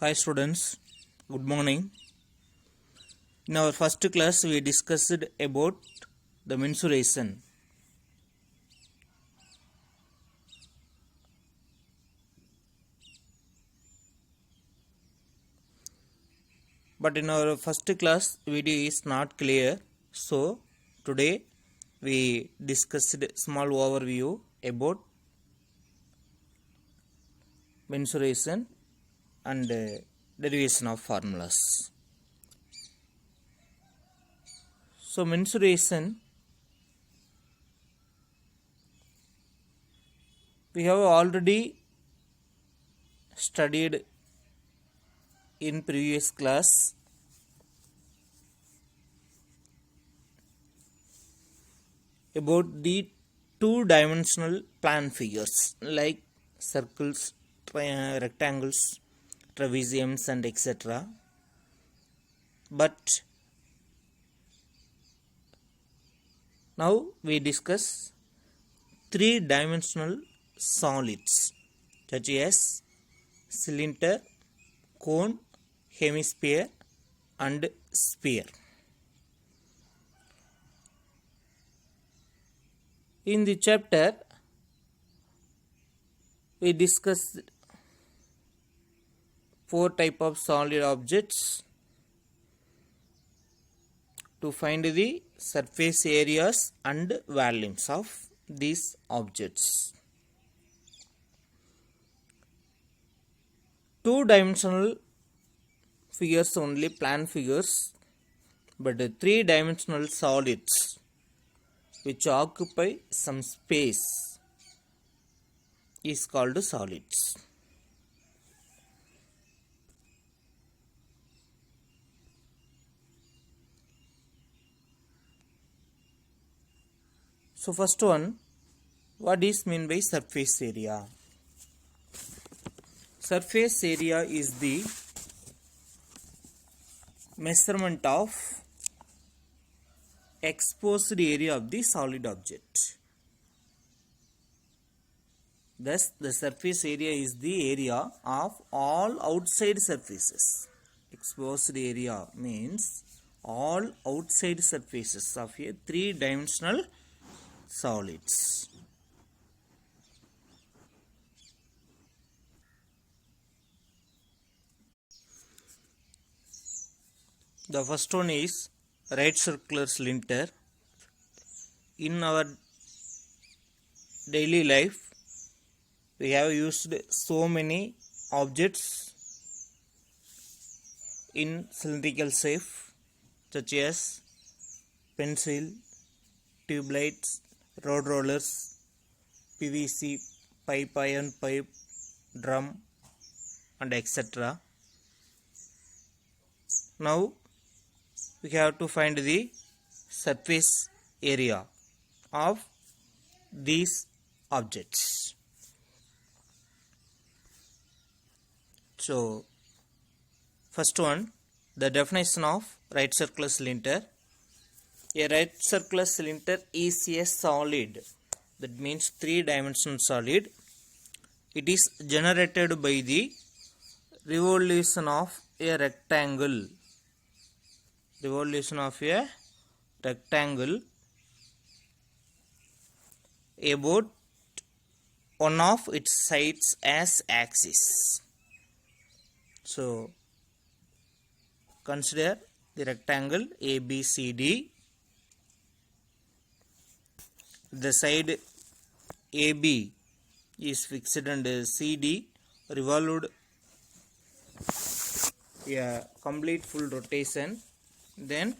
Hi students, good morning. In our first class we discussed about the mensuration. But in our first class video is not clear. So today we discussed small overview about mensuration and derivation of formulas. So mensuration, we have already studied in previous class about the two-dimensional plan figures like circles, rectangles, trapeziums and etc. But now we discuss three-dimensional solids such as cylinder, cone, hemisphere and sphere. In the chapter we discussed four types of solid objects to find the surface areas and volumes of these objects. Two-dimensional figures only, plan figures, but three-dimensional solids which occupy some space is called solids. So first one, what is meant by surface area? Surface area is the measurement of exposed area of the solid object. Thus, the surface area is the area of all outside surfaces. Exposed area means all outside surfaces of a three-dimensional solids. The first one is right circular cylinder. In our daily life, we have used so many objects in cylindrical shape such as pencil, tube lights, road rollers, PVC pipe, iron pipe, drum and etc. Now we have to find the surface area of these objects. So first one, the definition of right circular cylinder. A right circular cylinder is a solid, that means three-dimensional solid. It is generated by the revolution of a rectangle. Revolution of a rectangle about one of its sides as axis. So consider the rectangle ABCD. The side AB is fixed and CD revolved a complete full rotation. Then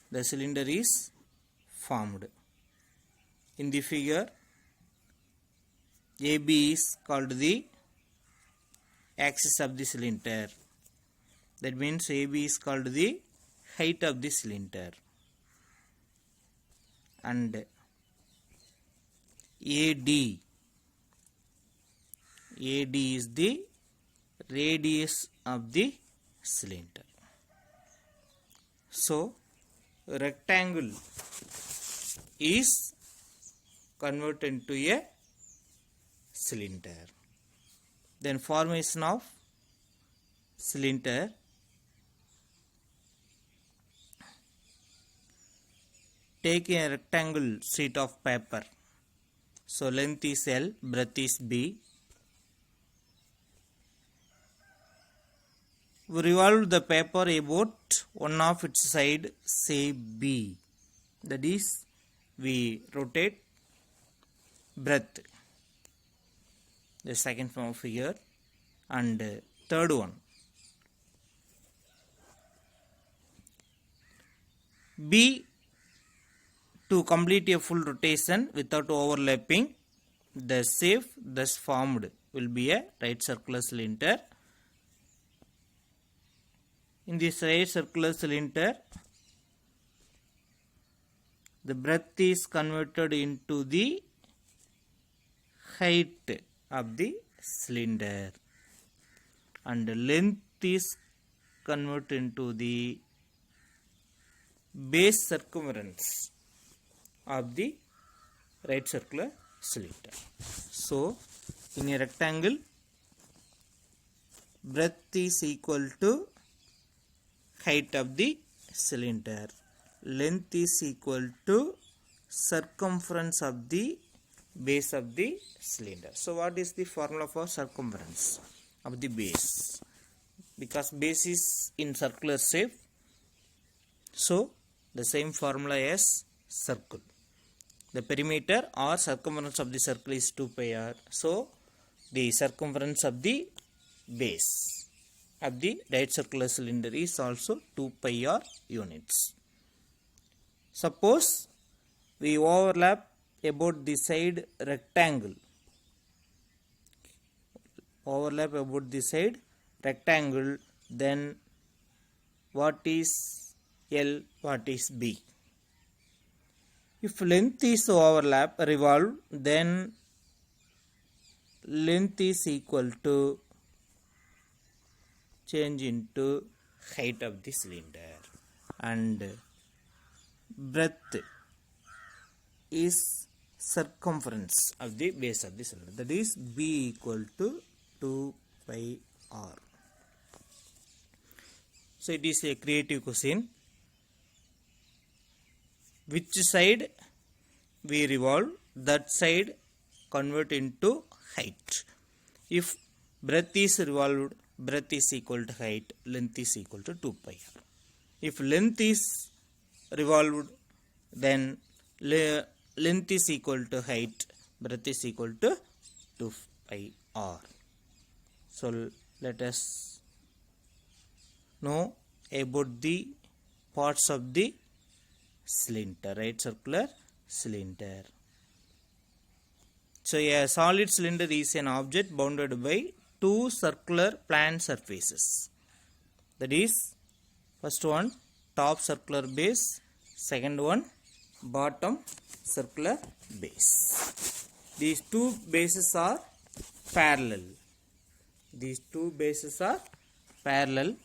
the cylinder is formed. In the figure, AB is called the axis of the cylinder. That means AB is called the height of the cylinder. And AD is the radius of the cylinder. So rectangle is converted into a cylinder. Then formation of cylinder, take a rectangle sheet of paper. So length is L, breadth is B. We revolve the paper about one of its side, say B. That is, we rotate breadth. The second form of figure. And third one. B, to complete a full rotation without overlapping, the shape thus formed will be a right circular cylinder. In this right circular cylinder, the breadth is converted into the height of the cylinder, and the length is converted into the base circumference of the right circular cylinder. So, in a rectangle, breadth is equal to height of the cylinder, length is equal to circumference of the base of the cylinder. So, what is the formula for circumference of the base? Because base is in circular shape, so the same formula as circle. The perimeter or circumference of the circle is 2 pi r. So, the circumference of the base of the right circular cylinder is also 2 pi r units. Suppose we overlap about the side rectangle. Overlap about the side rectangle, then what is L, what is B? If length is overlap, revolve, then length is equal to change into height of the cylinder, and breadth is circumference of the base of the cylinder. That is B equal to 2 pi r. So it is a creative question. Which side we revolve, that side convert into height. If breadth is revolved, breadth is equal to height, length is equal to 2 pi r. If length is revolved, then length is equal to height, breadth is equal to 2 pi r. So let us know about the parts of the cylinder, right circular cylinder. So a solid cylinder is an object bounded by two circular plane surfaces. That is, first one top circular base, second one bottom circular base. These two bases are parallel. These two bases are parallel.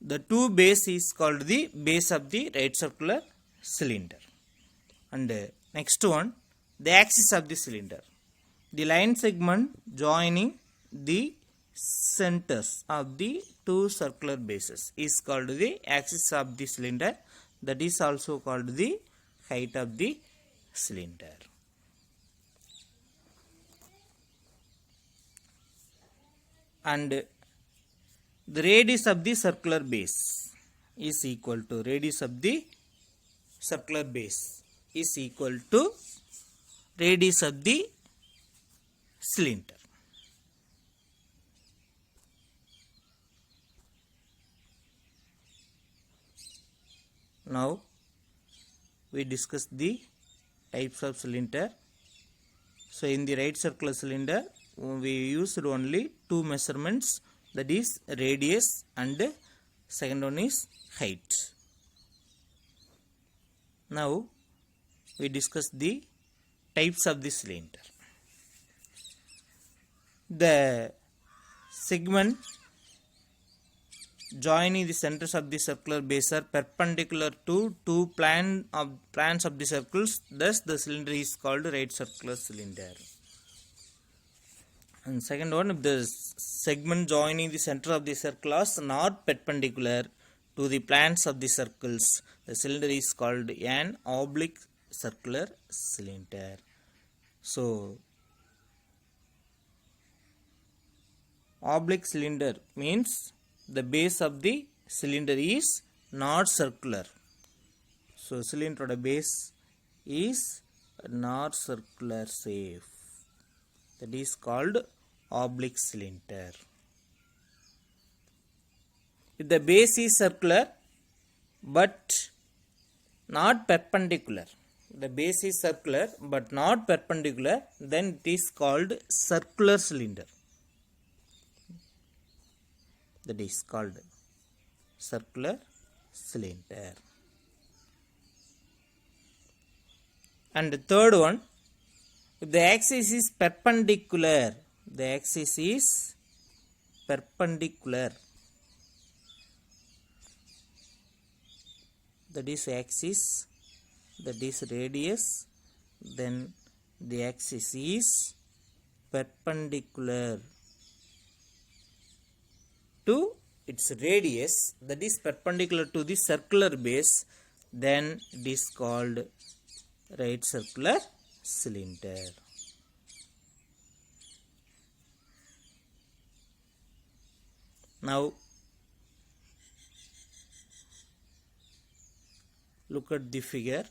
The two base is called the base of the right circular cylinder. And next one, the axis of the cylinder. The line segment joining the centers of the two circular bases is called the axis of the cylinder. That is also called the height of the cylinder. And the radius of the circular base is equal to radius of the circular base is equal to radius of the cylinder. Now we discuss the types of cylinder. So in the right circular cylinder we used only two measurements, that is radius and second one is height. Now we discuss the types of the cylinder. The segment joining the centers of the circular base are perpendicular to two plans of the circles. Thus, the cylinder is called right circular cylinder. And second one, if the segment joining the center of the circle is not perpendicular to the plans of the circles, the cylinder is called an oblique circular cylinder. So, oblique cylinder means the base of the cylinder is not circular. So, cylinder base is not circular shape. That is called oblique cylinder. If the base is circular but not perpendicular, the base is circular but not perpendicular, then it is called circular cylinder. That is called circular cylinder. And the third one, if the axis is perpendicular, the axis is perpendicular, that is axis, that is radius, then the axis is perpendicular to its radius, that is perpendicular to the circular base, then it is called right circular cylinder. Now look at the figure.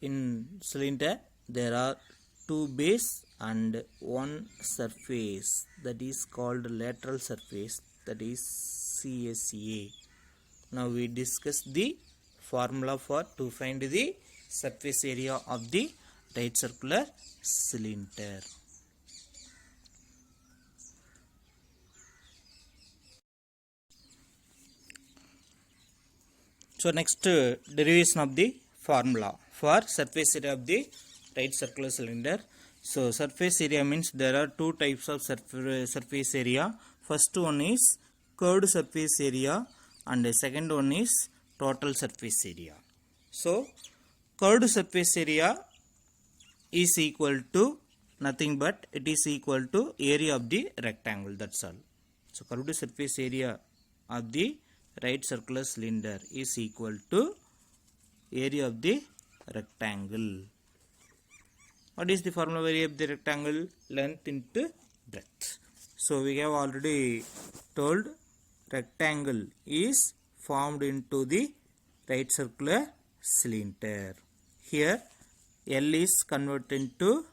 In cylinder there are two base and one surface, that is called lateral surface, that is CSA. Now we discuss the formula to find the surface area of the right circular cylinder. So next, derivation of the formula for surface area of the right circular cylinder. So surface area means there are two types of surface area. First one is curved surface area and the second one is total surface area. So curved surface area is equal to nothing but it is equal to area of the rectangle, that's all. So curved surface area of the right circular cylinder is equal to area of the rectangle. What is the formula of area of the rectangle? Length into breadth. So we have already told rectangle is formed into the right circular cylinder. Here L is converted into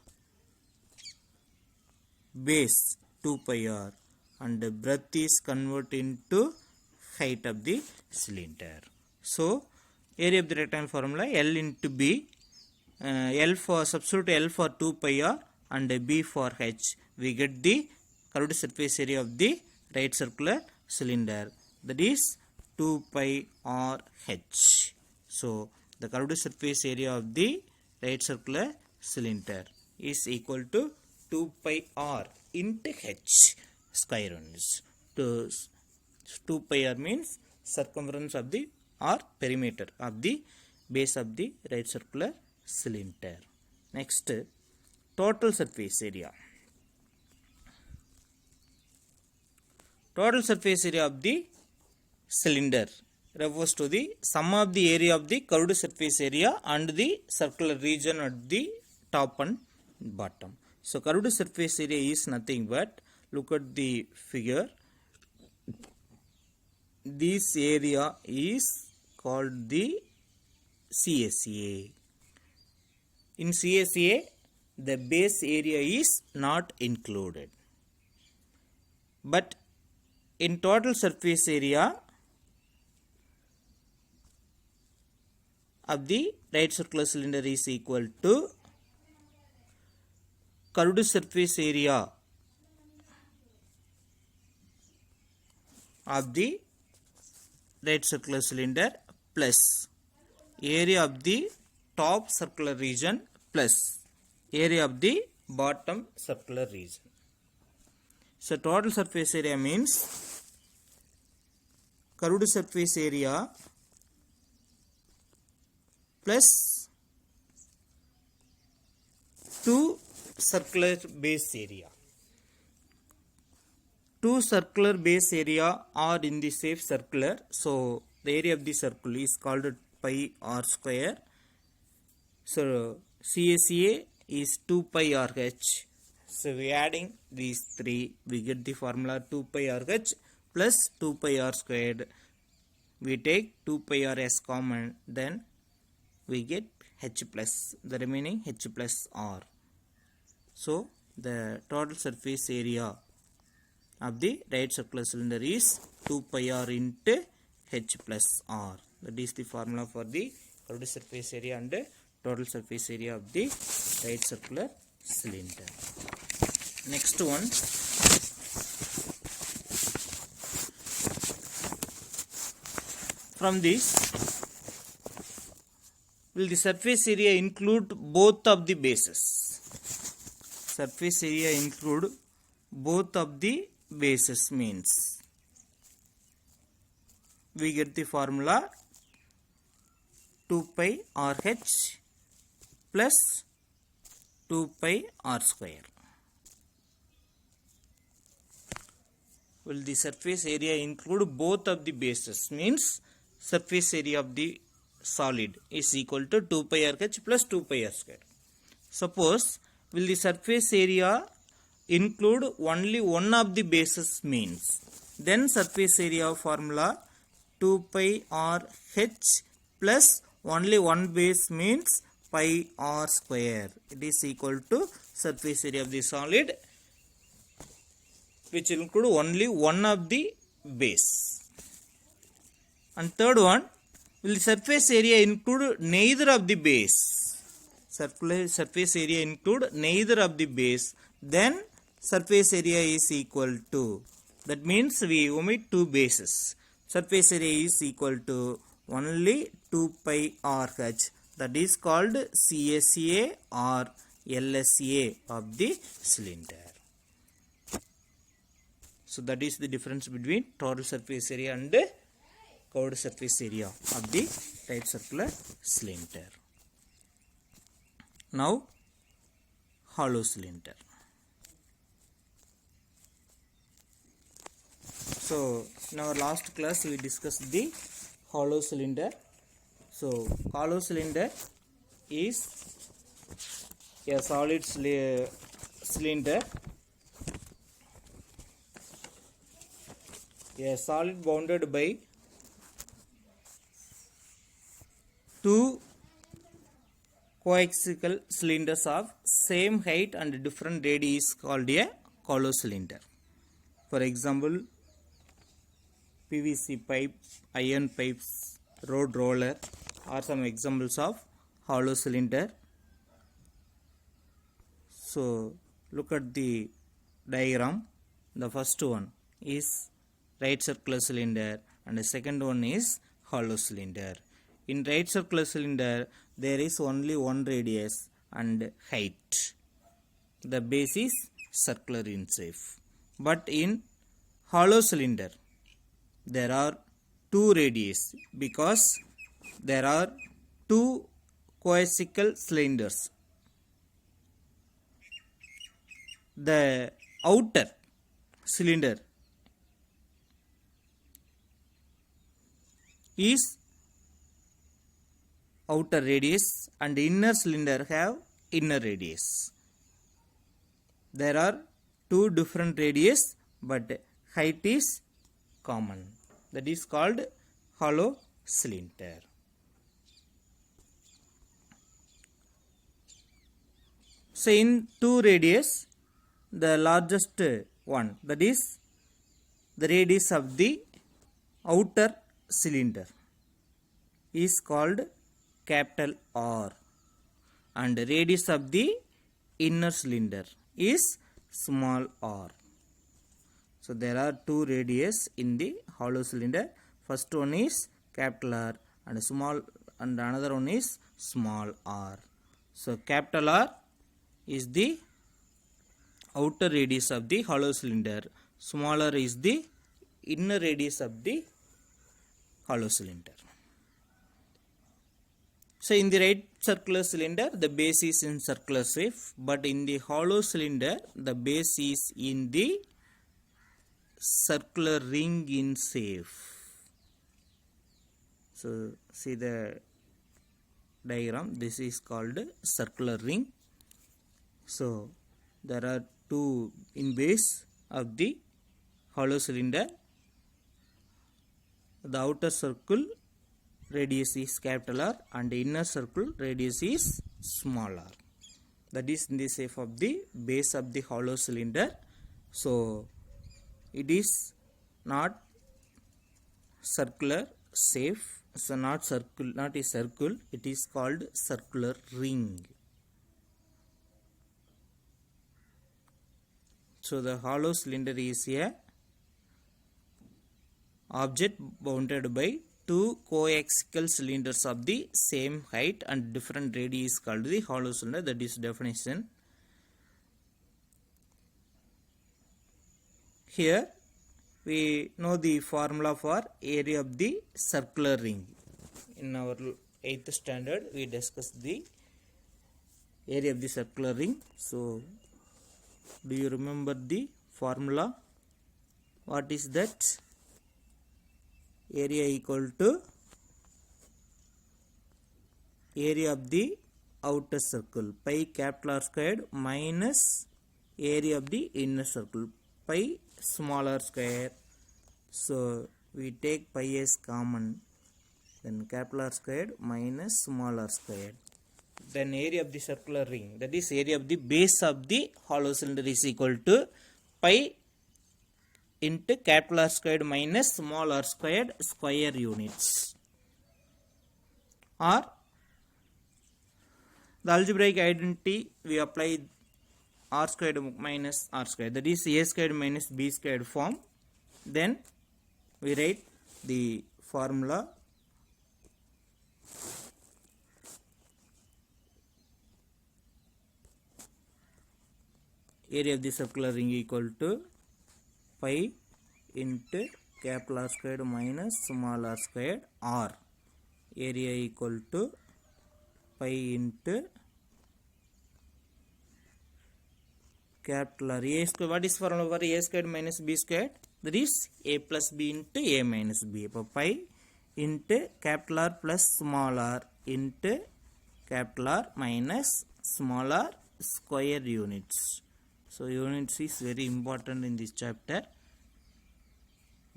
base 2 pi r and breadth is converted into height of the cylinder. So area of the rectangle formula L into B, L for substitute L for 2 pi r and B for h. We get the curved surface area of the right circular cylinder, that is 2 pi r h. So the curved surface area of the right circular cylinder is equal to 2 pi r into h square units. 2 pi r means circumference of the or perimeter of the base of the right circular cylinder. Next, total surface area. Total surface area of the cylinder refers to the sum of the area of the curved surface area and the circular region at the top and bottom. So curved surface area is nothing but, look at the figure, this area is called the CSA. In CSA, the base area is not included. But in total surface area of the right circular cylinder is equal to curved surface area of the right circular cylinder plus area of the top circular region plus area of the bottom circular region. So total surface area means curved surface area plus 2 circular base area. 2 circular base area are in the shape circular, so the area of the circle is called pi r square. So CSA is 2 pi RH. So we adding these three, we get the formula 2 pi RH plus 2 pi r squared. We take 2 pi r as common, then we get h plus the remaining h plus r. So the total surface area of the right circular cylinder is 2 pi r into h plus r. That is the formula for the curved surface area and total surface area of the right circular cylinder. Next one, from this, will the surface area include both of the bases? Surface area include both of the bases means we get the formula 2 pi RH plus 2 pi r square. Will the surface area include both of the bases means surface area of the solid is equal to 2 pi RH plus 2 pi r square. Suppose will the surface area include only one of the bases means, then surface area formula 2 pi r h plus only one base means pi r square. It is equal to surface area of the solid which will include only one of the base. And third one, will the surface area include neither of the base? Surface area include neither of the base, then surface area is equal to, that means we omit two bases. Surface area is equal to only 2 pi RH, that is called CSA or LSA of the cylinder. So that is the difference between total surface area and curved surface area of the right circular cylinder. Now hollow cylinder. So in our last class we discussed the hollow cylinder. So hollow cylinder is a solid cylinder, a solid bounded by two coaxial cylinders of same height and different radius is called a hollow cylinder. For example, PVC pipe, iron pipes, road roller are some examples of hollow cylinder. So look at the diagram. The first one is right circular cylinder and the second one is hollow cylinder. In right circular cylinder there is only one radius and height. The base is circular in shape. But in hollow cylinder there are two radius because there are two coaxial cylinders. The outer cylinder is outer radius and inner cylinder have inner radius. There are two different radius but height is common. That is called hollow cylinder. So in two radius, the largest one, that is the radius of the outer cylinder, is called capital R, and radius of the inner cylinder is small r. So there are two radius in the hollow cylinder. First one is capital R and another one is small r. So capital R is the outer radius of the hollow cylinder, smaller is the inner radius of the hollow cylinder. So in the right circular cylinder, the base is in circular shape, but in the hollow cylinder, the base is in the circular ring in shape. So see the diagram, this is called circular ring. So there are two in base of the hollow cylinder. The outer circle radius is capital R and the inner circle radius is small r. That is in the shape of the base of the hollow cylinder. So it is not circular shape. So not a circle. It is called circular ring. So the hollow cylinder is a object bounded by two coaxial cylinders of the same height and different radius called the hollow cylinder. That is definition. Here we know the formula for area of the circular ring. In our 8th standard we discussed the area of the circular ring. So do you remember the formula? What is that? Area equal to area of the outer circle, pi capital R squared minus area of the inner circle, pi small r square. So we take pi as common, then capital R squared minus small r squared. Then area of the circular ring, that is area of the base of the hollow cylinder, is equal to pi into capital R squared minus small r squared square units. Or the algebraic identity, we apply r squared minus r squared, that is a squared minus b squared form. Then we write the formula. Area of the circular ring equal to pi into capital R squared minus small r squared, or area equal to pi into capital R a squared. What is formula for a squared minus b squared? That is a plus b into a minus b. Pi into capital R plus small r into capital R minus small r square units. So units is very important in this chapter.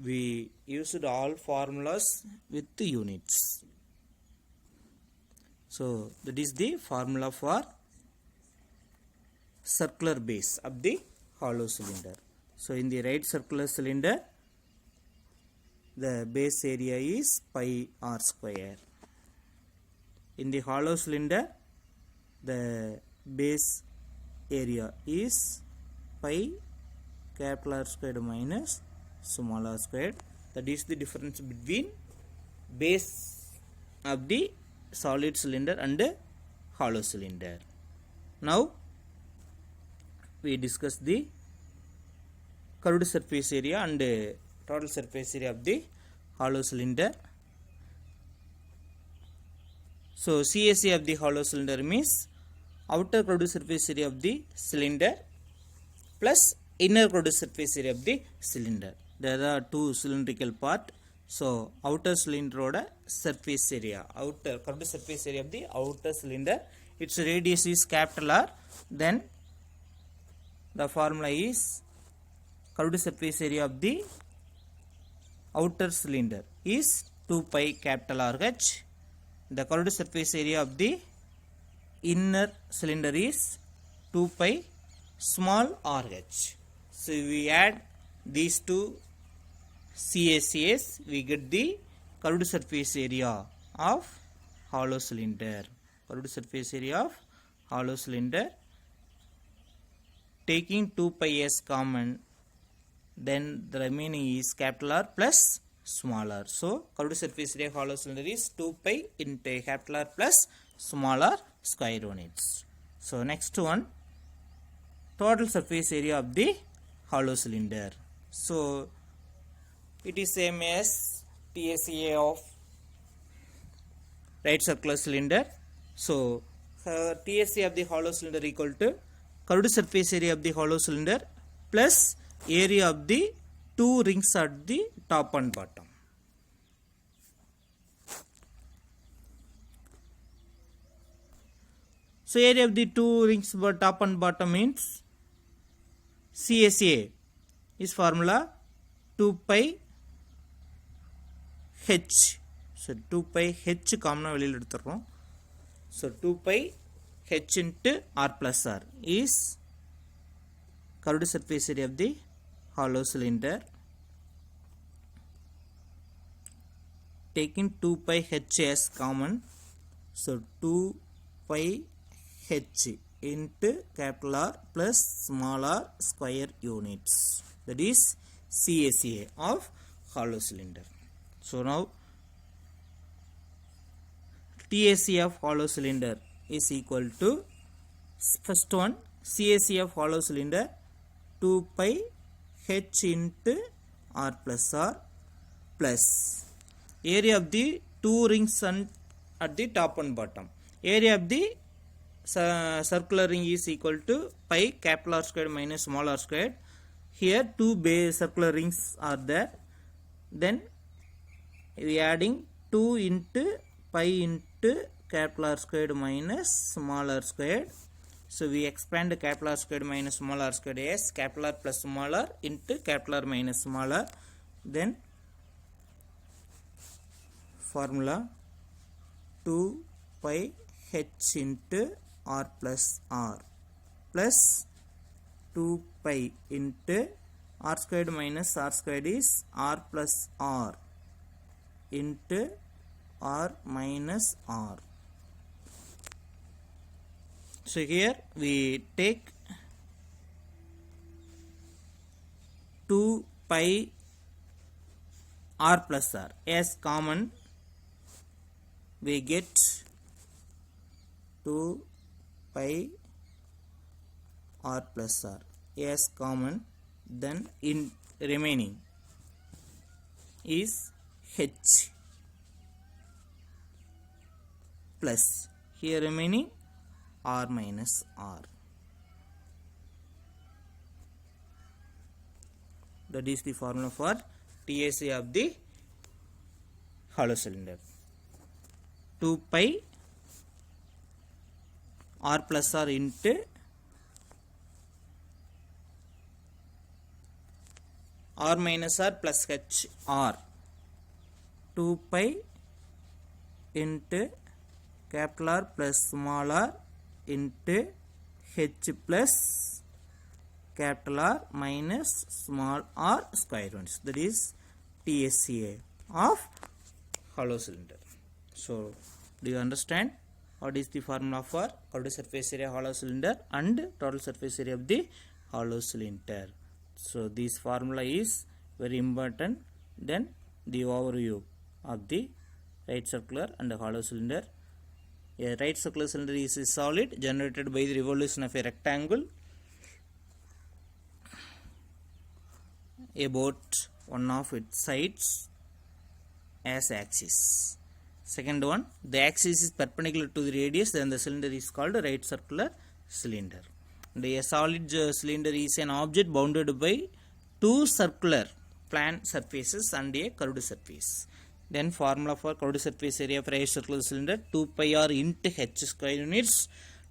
We used all formulas with the units. So that is the formula for circular base of the hollow cylinder. So in the right circular cylinder, the base area is pi r square. In the hollow cylinder, the base area is pi capital R squared minus small r squared. That is the difference between base of the solid cylinder and hollow cylinder. Now we discuss the curved surface area and total surface area of the hollow cylinder. So CSA of the hollow cylinder means outer curved surface area of the cylinder plus inner curved surface area of the cylinder. There are two cylindrical part. So outer cylinder oda surface area, outer curved surface area of the outer cylinder, its radius is capital R. Then the formula is curved surface area of the outer cylinder is 2 pi capital RH. The curved surface area of the inner cylinder is 2 pi small RH. So we add these two CSAs, we get the curved surface area of hollow cylinder. Curved surface area of hollow cylinder, taking 2 pi as common, then the remaining is capital R plus small r. So curved surface area of hollow cylinder is 2 pi into capital R plus small r square units. So next one, total surface area of the hollow cylinder. So it is same as TSA of right circular cylinder. So TSA of the hollow cylinder equal to curved surface area of the hollow cylinder plus area of the two rings at the top and bottom. So area of the two rings top and bottom means CSA is formula 2 pi h. So 2 pi h common வெளியில் எடுத்துறோம். So 2 pi h into r plus r is curved surface area of the hollow cylinder. Taking 2 pi h as common, so 2 pi h into capital R plus small r square units, that is CSA of hollow cylinder. So now TSA of hollow cylinder is equal to, first one, CSA of hollow cylinder 2 pi h into r plus r plus area of the two rings at the top and bottom. Area of the circular ring is equal to pi capital R squared minus small r squared. Here two base circular rings are there. Then we adding 2 into pi into capital R squared minus small r squared. So we expand capital R squared minus small r squared as capital R plus small r into capital R minus small r. Then formula 2 pi h into r plus r plus 2 pi into r squared minus r squared is r plus r into r minus r. So here we take 2 pi r plus r as common, we get 2 pi r plus r as common. Then in remaining is h plus here remaining r minus r. That is the formula for TSA of the hollow cylinder. 2 pi r plus r into r minus r plus h r. 2 pi into capital R plus small r into h plus capital R minus small r square units, that is TSA of hollow cylinder. So do you understand what is the formula for curved surface area hollow cylinder and total surface area of the hollow cylinder? So this formula is very important. Then the overview of the right circular and the hollow cylinder. A right circular cylinder is a solid generated by the revolution of a rectangle about one of its sides as axis. Second one, the axis is perpendicular to the radius, then the cylinder is called a right circular cylinder. And a solid cylinder is an object bounded by two circular plane surfaces and a curved surface. Then formula for curved surface area of right circular cylinder 2 pi r into h square units.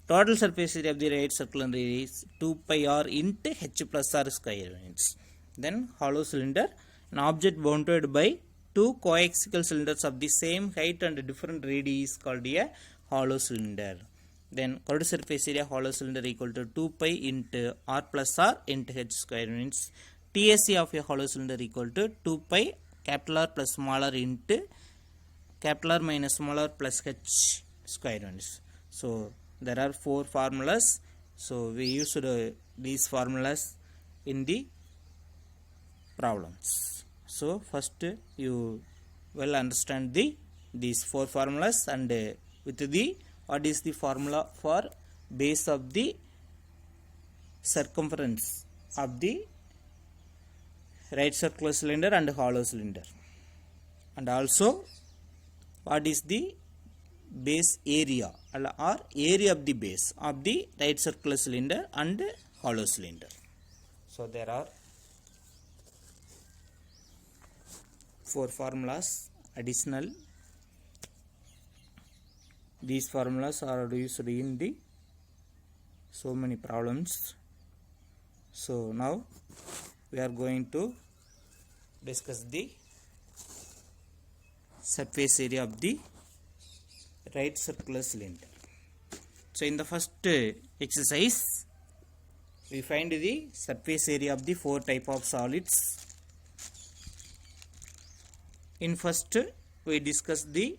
Total surface area of the right circular is 2 pi r into h plus r square units. Then hollow cylinder, an object bounded by two coaxial cylinders of the same height and different radii is called a hollow cylinder. Then curved surface area hollow cylinder equal to 2 pi into r plus r into h square units. TSA of a hollow cylinder equal to 2 pi capital R plus small r into capital R minus small r plus h square units. So there are 4 formulas. So we used these formulas in the problems. So first you will understand these 4 formulas, and with the what is the formula for base of the circumference of the right circular cylinder and hollow cylinder, and also what is the base area or area of the base of the right circular cylinder and hollow cylinder. So there are 4 formulas additional. These formulas are used in the so many problems. So now we are going to discuss the surface area of the right circular cylinder. So in the first exercise we find the surface area of the 4 type of solids. In first we discuss the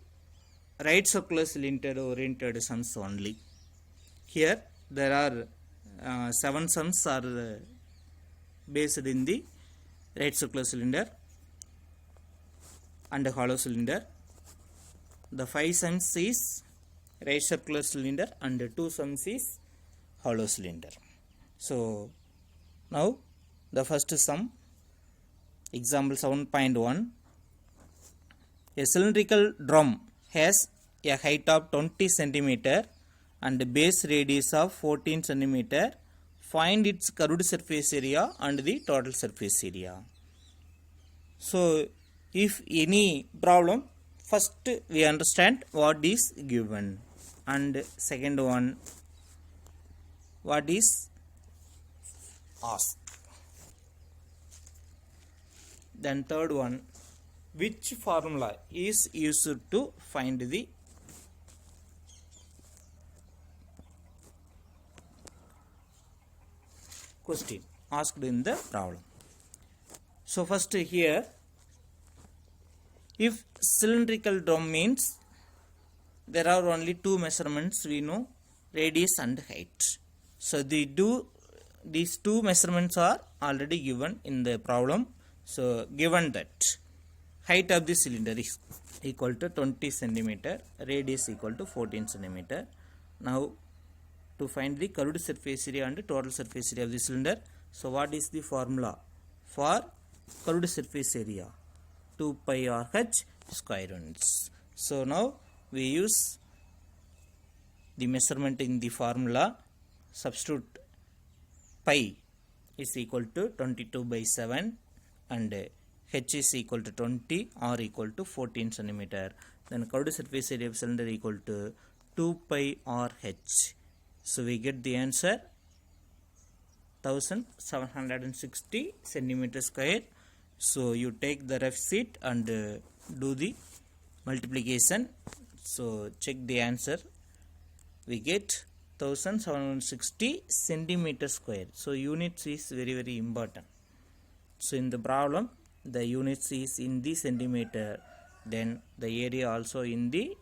right circular cylinder oriented sums only. Here there are 7 sums are based in the right circular cylinder and hollow cylinder. The 5 sums is right circular cylinder and 2 sums is hollow cylinder. So now the first sum, example 7.1. A cylindrical drum has a height of 20 centimeter and base radius of 14 centimeter. Find its curved surface area and the total surface area. So if any problem, first we understand what is given, and second one what is asked. Then third one, which formula is used to find the question asked in the problem. So first here, if cylindrical drum means there are only 2 measurements we know, radius and height. So these 2 measurements are already given in the problem. So given that height of the cylinder is equal to 20 centimeter, radius equal to 14 centimeter. Now to find the curved surface area and total surface area of the cylinder. So what is the formula for curved surface area? 2 pi r h square units. So now we use the measurement in the formula. Substitute pi is equal to 22 by 7 and h is equal to 20, r equal to 14 centimeter. Then curved surface area of cylinder equal to 2 pi r h. So we get the answer 1760 centimeter square. So you take the rough sheet and do the multiplication. So check the answer. We get 1760 centimeter square. So units is very important. So in the problem the units is in the centimeter, then the area also in the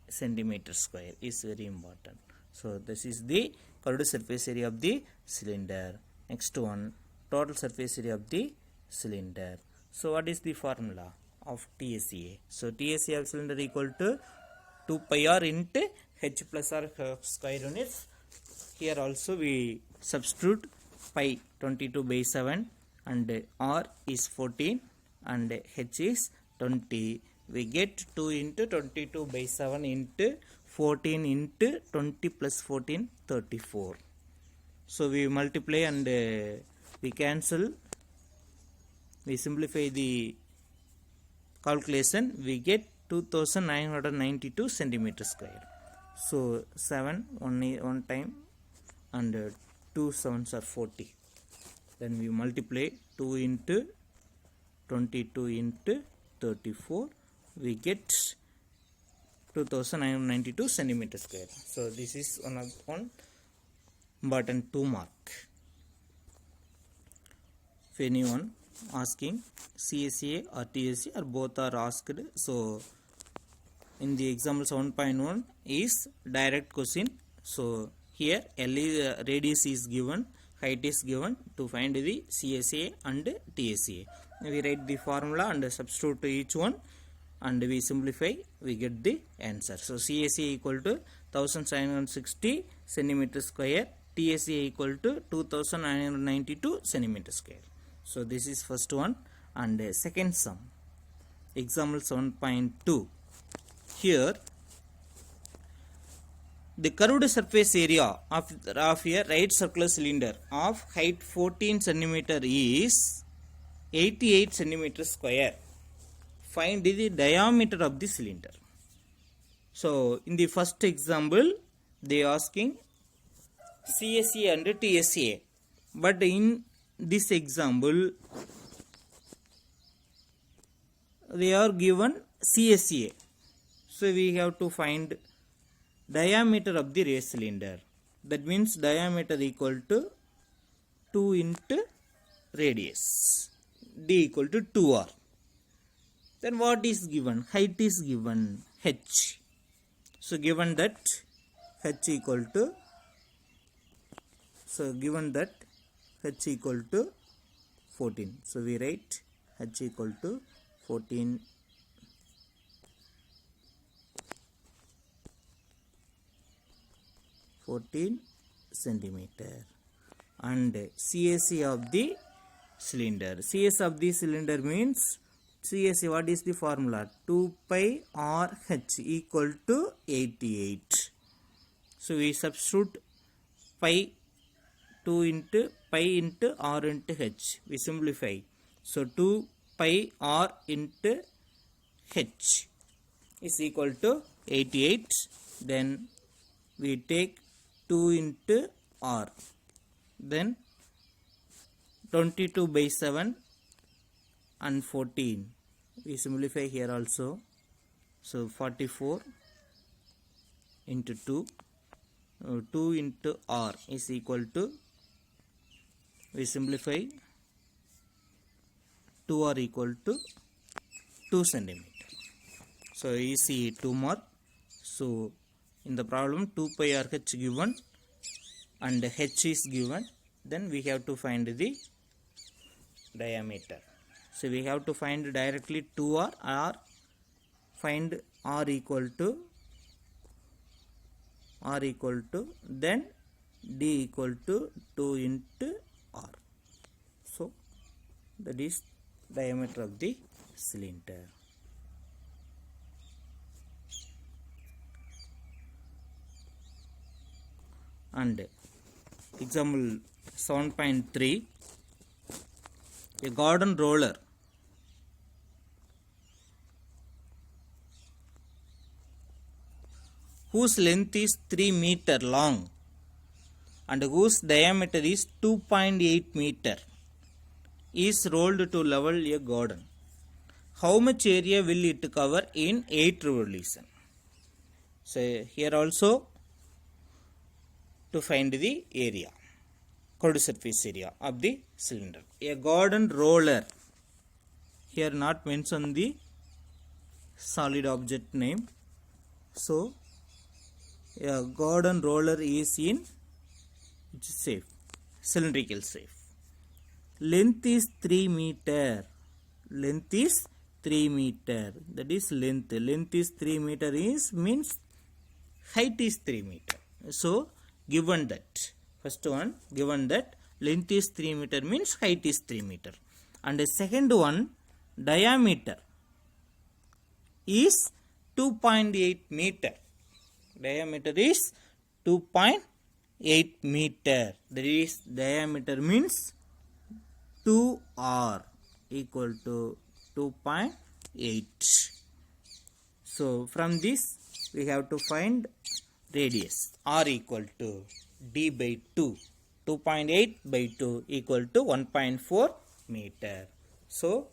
centimeter square is very important. So this is the curved surface area of the cylinder. Next one, total surface area of the cylinder. So what is the formula of TSA? So TSA of cylinder equal to 2 pi r into h plus r square units. Here also we substitute pi 22 by 7 and r is 14 and h is 20. We get 2 into 22 by 7 into 14 into 20 plus 14, 34. So we multiply and we cancel. We simplify the calculation. We get 2992 centimeter square. So 7 one time and 2 sevens are 40. Then we multiply 2 into 22 into 34. We get 2992 centimeter square. So this is one button 2 mark. If anyone asking CSA or TSA or both are asked, so in the example 7.1 is direct question. So here L is, radius is given, height is given. To find the CSA and TSA, we write the formula and substitute to each one and we simplify, we get the answer. So CSA equal to 1760 centimeter square TSA equal to 2992 centimeter square. So this is first one. And second sum, example 7.2. Here the curved surface area of a right circular cylinder of height 14 centimeter is 88 centimeter square. Find the diameter of the cylinder. So in the first example they are asking CSA and TSA, but in this example they are given CSA. So we have to find diameter of the race cylinder. That means diameter equal to 2 into radius. D equal to 2R. Then what is given? Height is given h. So given that h equal to, given that h equal to 14. So we write h equal to 14 centimeter. And CSA of the cylinder. CS of the cylinder means CSA, what is the formula? 2 pi RH equal to 88. So we substitute pi 2 into pi into R into H. We simplify. So 2 pi R into H is equal to 88. Then we take 2 into R. Then 22 by 7 and 14. We simplify here also. So 44 into 2. 2 into R is equal to, we simplify, 2R equal to 2 centimeter. So easy 2 mark. So in the problem 2 pi RH given and H is given. Then we have to find the diameter. So we have to find directly 2R or find R equal to then D equal to 2 into R. So that is diameter of the cylinder. And example 7.3, a garden roller whose length is 3 meter long and whose diameter is 2.8 meter is rolled to level a garden. How much area will it cover in 8 revolutions? So here also to find the area, curved surface area of the cylinder. A garden roller, here not mention the solid object name. So a garden roller is in shape, cylindrical shape. Length is 3 meter. Length is 3 meter. That is length. Length is 3 meter means height is 3 meter. So given that, first one, given that length is 3 meter means height is 3 meter. And the second one, diameter is 2.8 meter. Diameter is 2.8 meter. That is diameter means 2R equal to 2.8. So from this we have to find radius. R equal to D by 2. 2.8 by 2 equal to 1.4 meter. So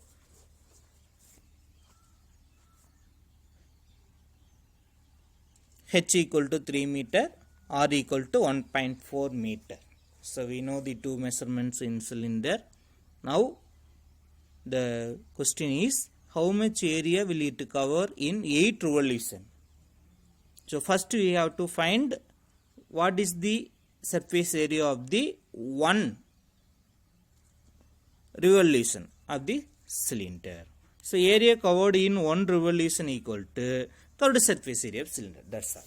H equal to 3 meter, R equal to 1.4 meter. So we know the two measurements in cylinder. Now the question is, how much area will it cover in 8 revolutions? So first we have to find what is the surface area of the 1 revolution of the cylinder. So area covered in 1 revolution equal to curved surface area of cylinder. That's all.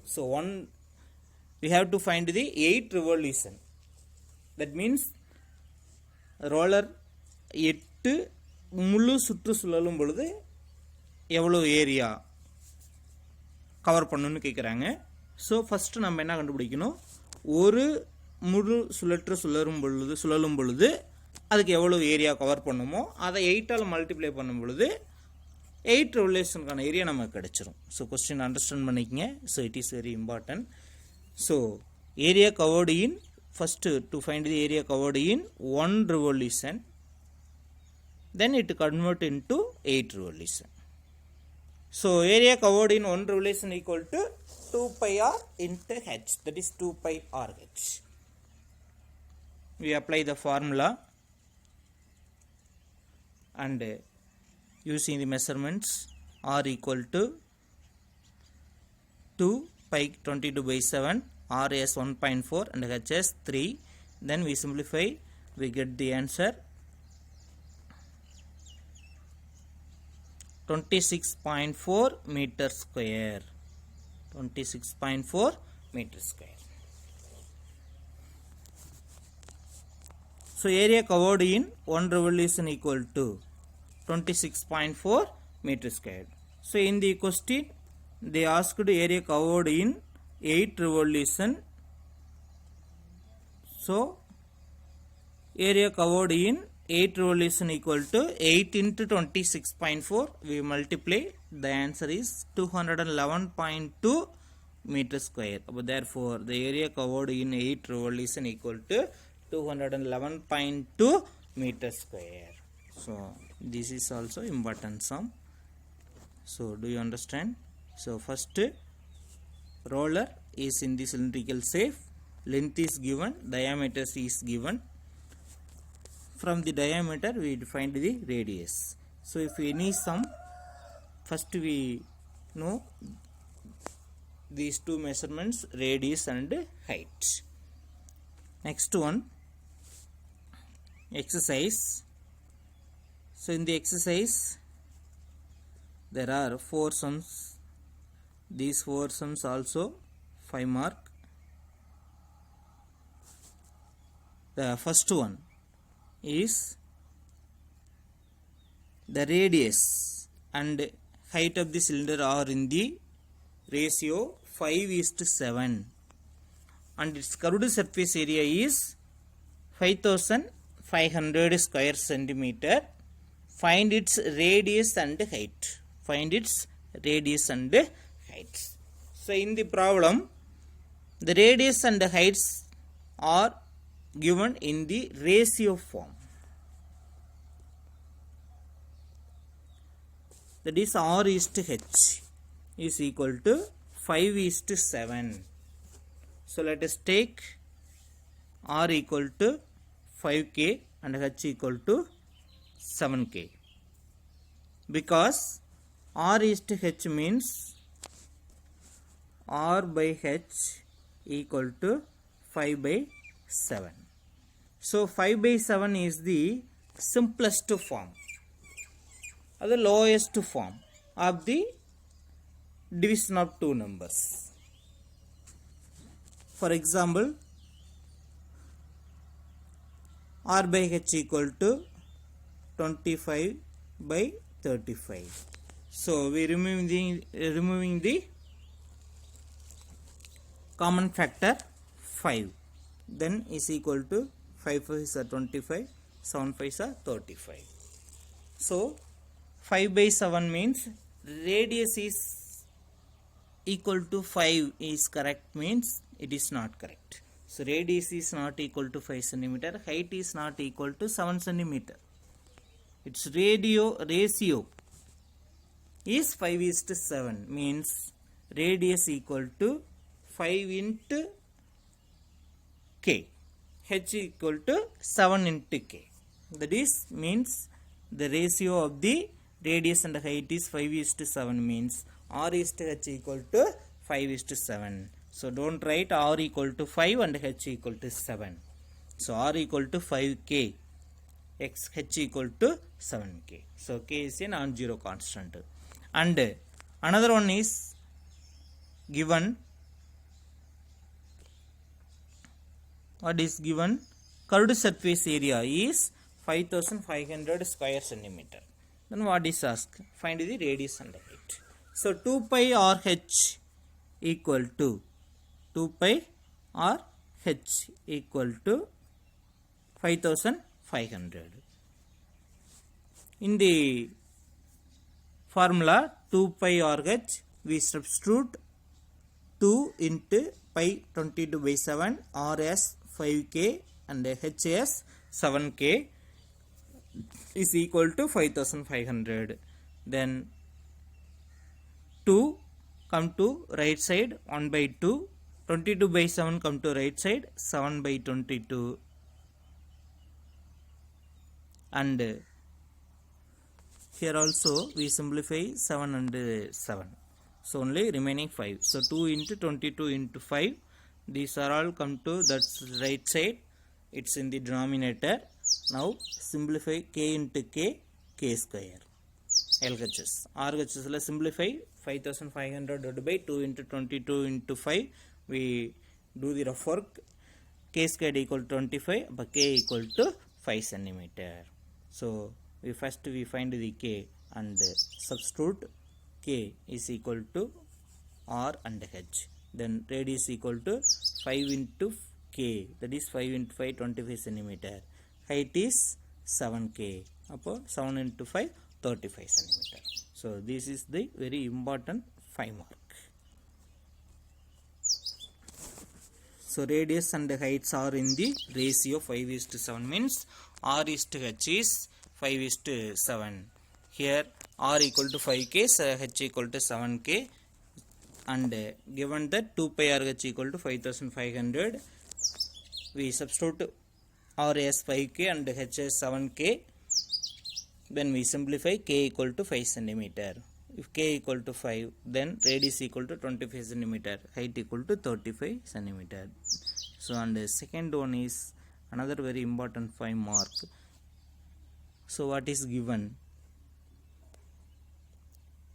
So 1 we have to find the 8 revolution. That means roller 8 முழு சுற்று சுழலும் பொழுது எவ்வளோ area cover பண்ணணும்னு கேட்குறாங்க. So first நம்ம என்ன கண்டுபிடிக்கணும், ஒரு முழு சுழற்று சுழலும் பொழுது அதுக்கு எவ்வளோ ஏரியா கவர் பண்ணுமோ அதை 8ஆல் மல்டிப்ளை பண்ணும் பொழுது 8 ரெவல்யூஷனுக்கான ஏரியா நமக்கு கிடைச்சிரும். ஸோ கொஸ்டின் அண்டர்ஸ்டாண்ட் பண்ணிக்கங்க. So it is very important. So area covered in first to find the area covered in 1 revolution, then it convert into 8 revolution. So area covered in 1 revolution equal to 2 pi r into h, that is 2 pi r h. We apply the formula and using the measurements, r equal to 2 pi 22 by 7, r is 1.4 and h is 3. Then we simplify, we get the answer 26.4 meter square. 26.4 meter square. So area covered in 1 revolution equal to 26.4 meter square. So in the question they asked area covered in 8 revolution. So area covered in 8 revolution equal to 8 into 26.4. We multiply, the answer is 211.2 meter square. Therefore the area covered in 8 revolution equal to 211.2 meter square. So this is also important sum. So do you understand? So first, roller is in the cylindrical shape, length is given, diameter is given. From the diameter we find the radius. So if any sum, first we know these two measurements, radius and height. Next one, exercise. So in the exercise there are 4 sums. These 4 sums also 5 mark. The first one is the radius and height of the cylinder are in the ratio 5:7 and its curved surface area is 5500 square centimeter. Find its radius and height. Find its radius and height. So in the problem the radius and heights are given in the ratio form. That is r is to h is equal to 5:7. So let us take r equal to 5k and h equal to 7k. Because r is to h means r by h equal to 5/7. So 5/7 is the simplest form or the lowest form of the division of two numbers. For example, r by h equal to 25/35. So we removing the common factor 5, then is equal to 5 5s are 25, 7 5s are 35. So 5/7 means radius is equal to 5 is correct, means it is not correct. So radius is not equal to 5 cm, height is not equal to 7 cm. Its ratio is 5:7, means radius equal to 5 into k, h equal to 7 into k. That is means the ratio of the radius and height is 5:7, means r is to h equal to 5:7. So don't write r equal to 5 and h equal to 7. So r equal to 5k, h equal to 7k. So k is a non-zero constant. And another one is given what is given? Curved surface area is 5500 square centimeter. Then what is asked? Find the radius and height. So 2 pi RH equal to 2 pi RH equal to 5500. In the formula 2 pi RH, we substitute 2 into pi 22 by 7, R as 5k and H as 7k is equal to 5500. Then 2 come to right side, 1 by 2, 22 by 7 come to right side, 7 by 22, and here also we simplify 7 and 7. So only remaining 5. So 2 into 22 into 5. These are all come to that right side. It's in the denominator. Now simplify k into k, k square. LHS. RHS la simplify 5500 divided by 2 into 22 into 5. We do the rough work. K square equal to 25, but k equal to 5 centimeter. So we find the k and substitute k is equal to r and h. Then radius equal to 5 into k, that is 5 into 5, 25 centimeter. Height is 7k. Upper 7 into 5, 35 centimeter. So this is the very important 5 mark. So radius and heights are in the ratio 5:7, means r is to h is 5:7. Here r equal to 5k, h equal to 7k, and given that 2 pi RH equal to 5500, we substitute r as 5k and h as 7k. Then we simplify k equal to 5 centimeter. If k equal to 5, then radius equal to 25 centimeter, height equal to 35 centimeter. So and the second one is another very important 5 mark. So what is given?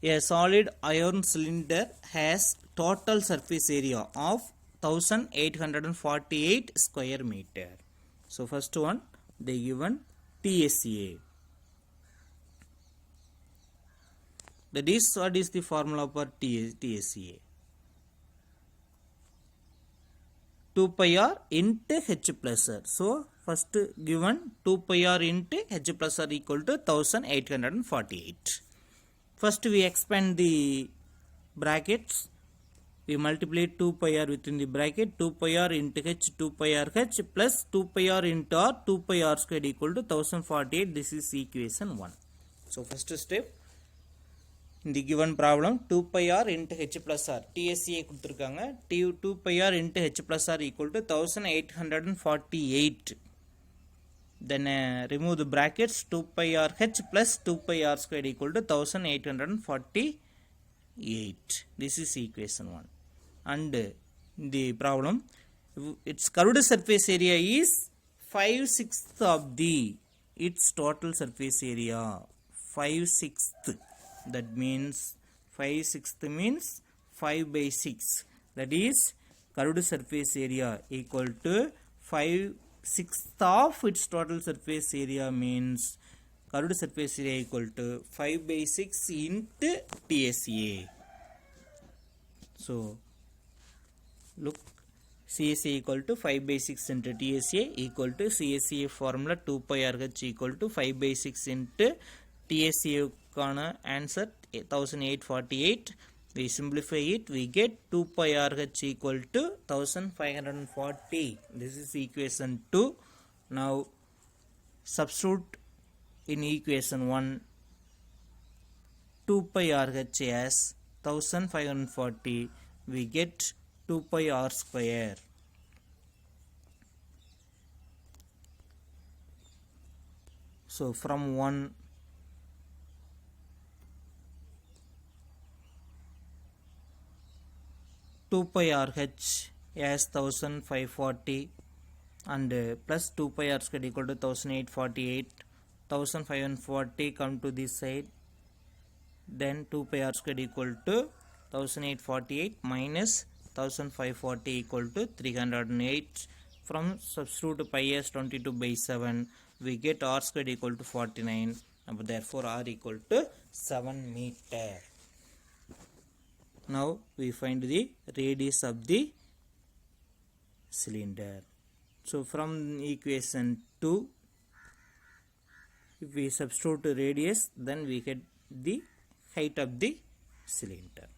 A solid iron cylinder has total surface area of 1848 square meter. So first one, they given TSA. That is, what is the formula for TSA? 2 pi r into h plus r. So first given 2 pi r into h plus r equal to 1848. First we expand the brackets. We multiply 2 pi r within the bracket. 2 pi r into h, 2 pi r h plus 2 pi r into r, 2 pi r squared equal to 1048. This is equation 1. So first step, in the given problem, 2 pi r into h plus r, TSA கொடுத்திருக்காங்க. 2 pi r into h plus r equal to 1848. Then remove the brackets. 2 pi r h plus 2 pi r squared equal to 1848. This is equation 1. And the problem, its curved surface area is 5/6 of the its total surface area. 5/6. That means 5/6 means 5 by 6. That is curved surface area equal to 5/6 of its total surface area, means curved surface area equal to 5 by 6 into TSA. So look, CSA equal to 5 by 6 into TSA equal to CSA formula 2 pi RH equal to 5 by 6 into TSA kana answer 1848. We simplify it, we get 2 pi RH equal to 1540. This is equation 2. Now substitute in equation 1 2 pi RH as 1540. We get 2 pi r square. So from 1 2 pi r h as 1540 and plus 2 pi r squared equal to 1848. 1540 come to this side, then 2 pi r squared equal to 1848 minus 1540 equal to 308. from substitute pi as 22 by 7, we get r squared equal to 49. Therefore r equal to 7 meter. Now we find the radius of the cylinder. So from equation 2, if we substitute radius, then we get the height of the cylinder.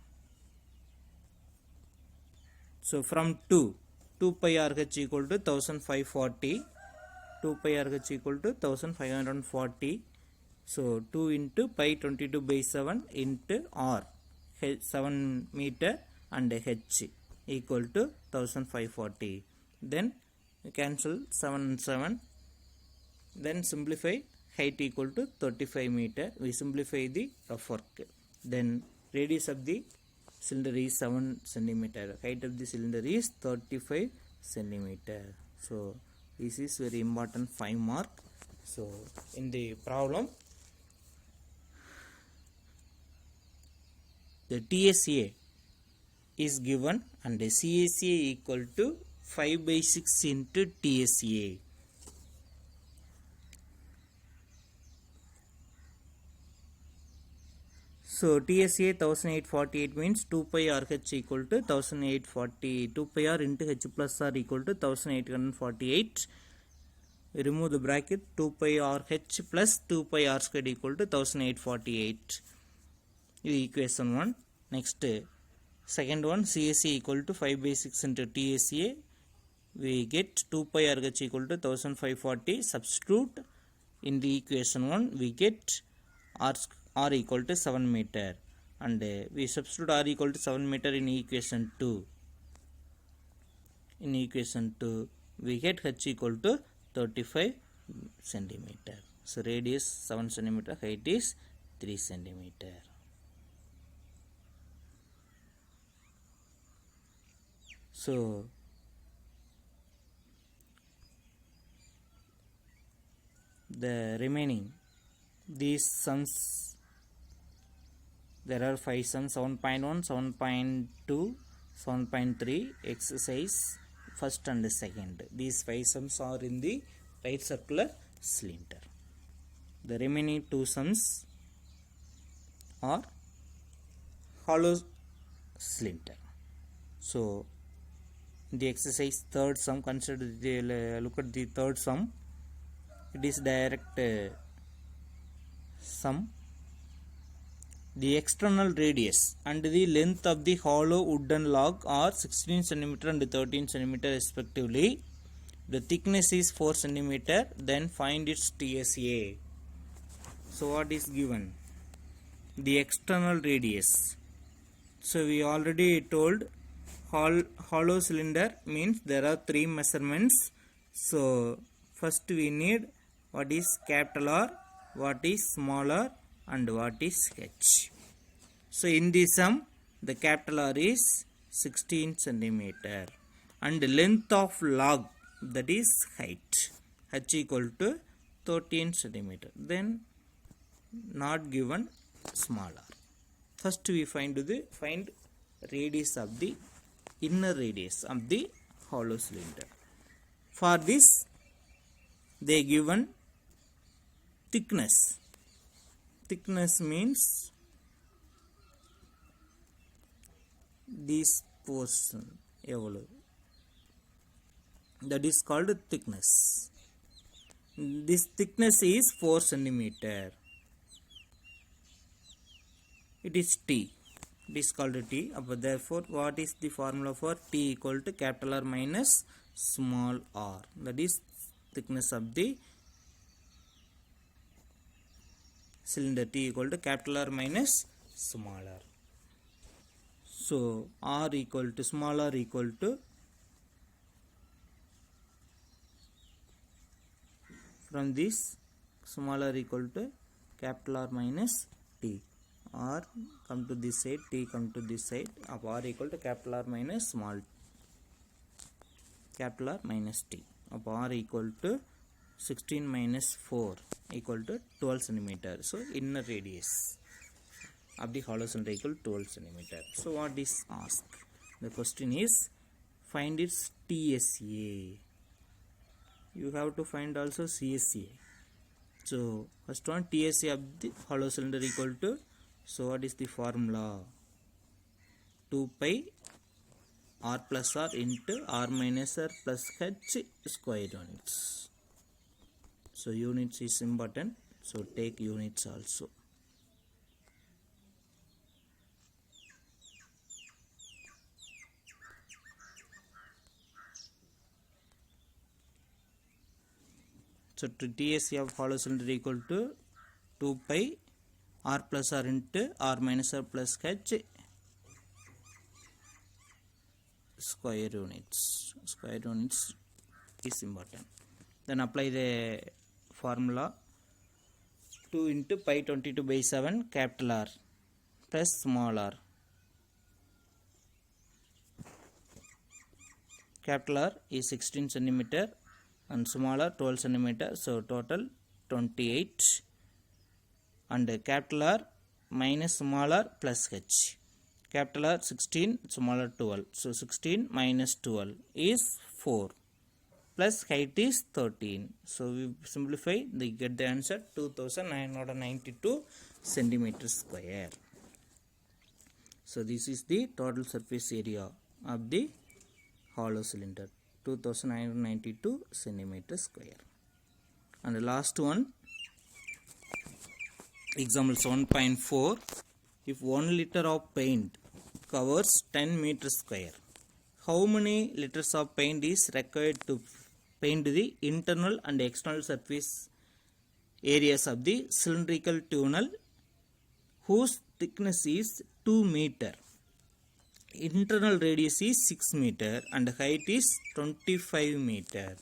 So from 2 pi rh equal to 1540, 2 pi rh equal to 1540. So 2 into pi 22 by 7 into r, 7 meter, and h equal to 1540. Then cancel 7 and 7. Then simplify, height equal to 35 meter. We simplify the rough work. Then radius of the cylinder is 7 centimeter. Height of the cylinder is 35 centimeter. So this is very important 5 mark. So in the problem, the TSA is given and the CSA equal to 5 by 6 into TSA. So TSA 1848 means 2 pi RH equal to 1840. 2 pi R into H plus R equal to 1848. Remove the bracket. 2 pi RH plus 2 pi R squared equal to 1848. This is equation 1. Next, second one, CSA equal to 5 by 6 into TSA. We get 2 pi RH equal to 1540. Substitute in the equation 1. We get R equal to 7 meter. And we substitute R equal to 7 meter in equation 2. In equation 2, we get H equal to 35 centimeter. So radius 7 centimeter, height is 3 centimeter. So the remaining, these sums, there are 5 sums: 7.1, 7.2, 7.3, exercise first and second. These 5 sums are in the right circular cylinder. The remaining 2 sums are hollow cylinder. So the exercise third sum, consider the look at the third sum. It is direct sum. The external radius and the length of the hollow wooden log are 16 cm and 13 cm respectively. The thickness is 4 cm. Then find its TSA. So what is given? The external radius. So we already told hollow cylinder means there are 3 measurements. So first we need what is capital R, what is small r, and what is h. So in this sum, the capital R is 16 centimeter and length of log, that is height, h equal to 13 centimeter. Then not given small r. First we find radius of the inner radius of the hollow cylinder. For this they given thickness. Thickness means this portion, that is called thickness. This thickness is 4 centimeter. It is T. It is called T. Therefore, what is the formula for T equal to capital R minus small r? That is thickness of the cylinder. T equal to capital R minus small r. So r equal to small r equal to from this small r equal to capital R minus T. R come to this side, T come to this side. Of R equal to capital R minus small capital R minus T. Of R equal to 16 minus 4 equal to 12 centimeter. So inner radius of the hollow cylinder equal to 12 centimeter. So what is asked? The question is find its TSA. you have to find also CSA. So first one, TSA of the hollow cylinder equal to, so what is the formula? 2 pi r plus r into r minus r plus h square units. So units is important, so take units also. So to TSA of hollow cylinder equal to 2 pi r plus r into r minus r plus h square units. Square units is important. Then apply the formula. 2 into pi 22 by 7 capital R plus small r. Capital R is 16 centimeter and small r 12 centimeter, so total 28, and capital R minus small r plus h. Capital R 16, small r 12, so 16 minus 12 is 4, plus height is 13. So we simplify, they get the answer 2992 centimeters square. So this is the total surface area of the hollow cylinder, 2992 centimeters square. And the last one, example 1.4. If 1 liter of paint covers 10 meters square, how many liters of paint is required to paint the internal and external surface areas of the cylindrical tunnel whose thickness is 2 meter? Internal radius is 6 meter and height is 25 meter.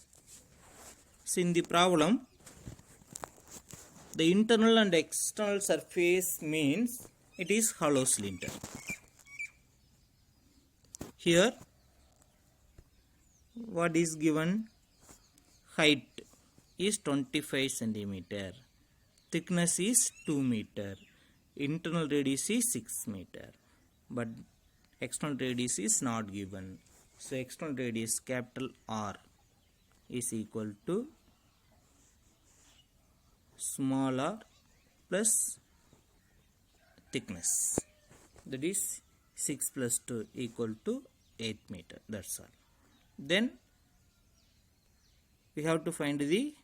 So in the problem, the internal and external surface means it is hollow cylinder. Here what is given? Height is 25 centimeter, thickness is 2 meter, internal radius is 6 meter, but external radius is not given. So external radius capital R is equal to small r plus thickness, that is 6 plus 2 equal to 8 meter. That's all. Then we have to find the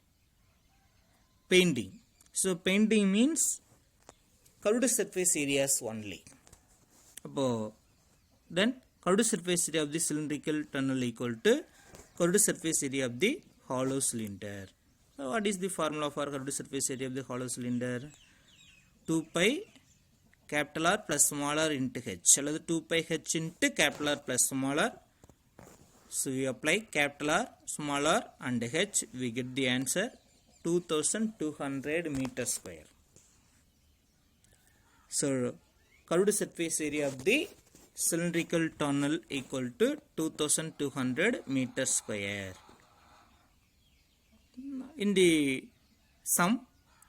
painting. So painting means curved surface areas only. Then curved surface area of the cylindrical tunnel equal to curved surface area of the hollow cylinder. So what is the formula for curved surface area of the hollow cylinder? 2 pi capital R plus small r into h, or 2 pi h into capital R plus small r. So we apply capital R, small r and h, we get the answer 2200 meter square. So curved surface area of the cylindrical tunnel equal to 2200 meter square. In the sum,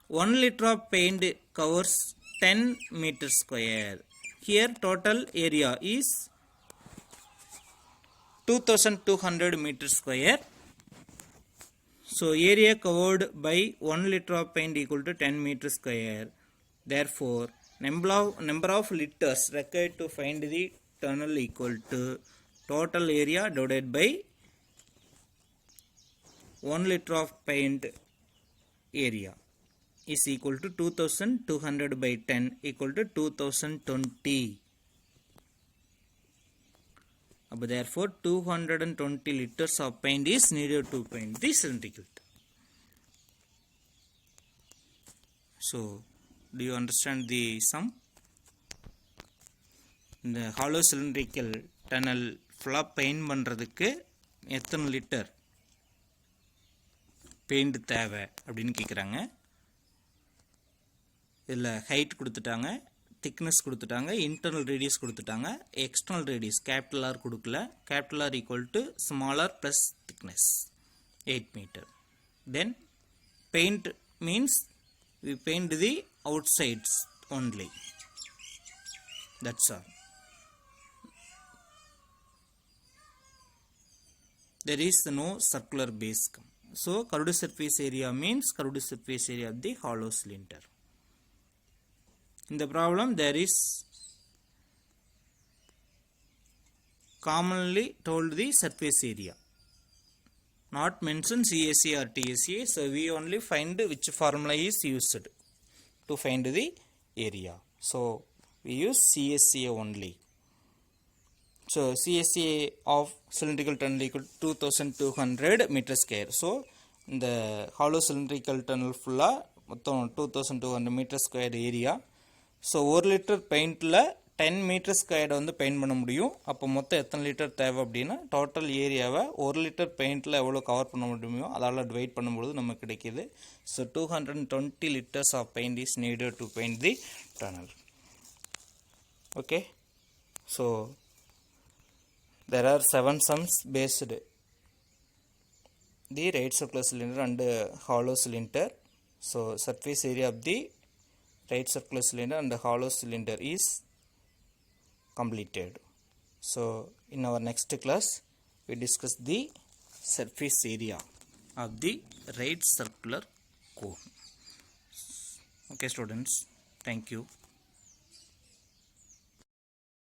1 liter of paint covers 10 meter square. Here total area is 2200 meter square. So area covered by 1 liter of paint equal to 10 meter square. Therefore number of liters required to find the tunnel equal to total area divided by 1 liter of paint area is equal to 2200 by 10 equal to 2020. Therefore 220 liters of paint is needed to paint the cylindrical. So do you understand the sum? The hollow cylindrical tunnel full paint பண்றதுக்கு எத்தனை litre paint தேவை அப்படின்னு கேக்குறாங்க. இதுல height கொடுத்துட்டாங்க, thickness கொடுத்துட்டாங்க, internal radius கொடுத்துட்டாங்க, external radius capital R கொடுக்கல. capital R equal to small r plus thickness 8 meter. Then paint means we paint the outsides only. That's all. There is no circular base. So curved surface area means curved surface area of the hollow cylinder. In the problem there is commonly told the surface area, not mention CSA or TSA. So we only find which formula is used to find the area. So we use CSA only. So CSA of cylindrical tunnel equal to 2200 meter square. So the hollow cylindrical tunnel full 2200 meter square area. So 1 liter paint la 10 meter square வந்து paint பண்ண முடியும். அப்போ மொத்தம் எத்தனை litre தேவை அப்படின்னா total ஏரியாவை 1 litre பெயிண்டில் எவ்வளோ கவர் பண்ண முடியுமோ அதால் டிவைட் பண்ணும்போது நமக்கு கிடைக்கிது. So 220 liters of paint is needed to paint the tunnel. Okay. So there are 7 sums based the right circular cylinder and hollow cylinder. So surface area of the right circular cylinder and the hollow cylinder is completed. So in our next class we discuss the surface area of the right circular cone. Okay students, thank you.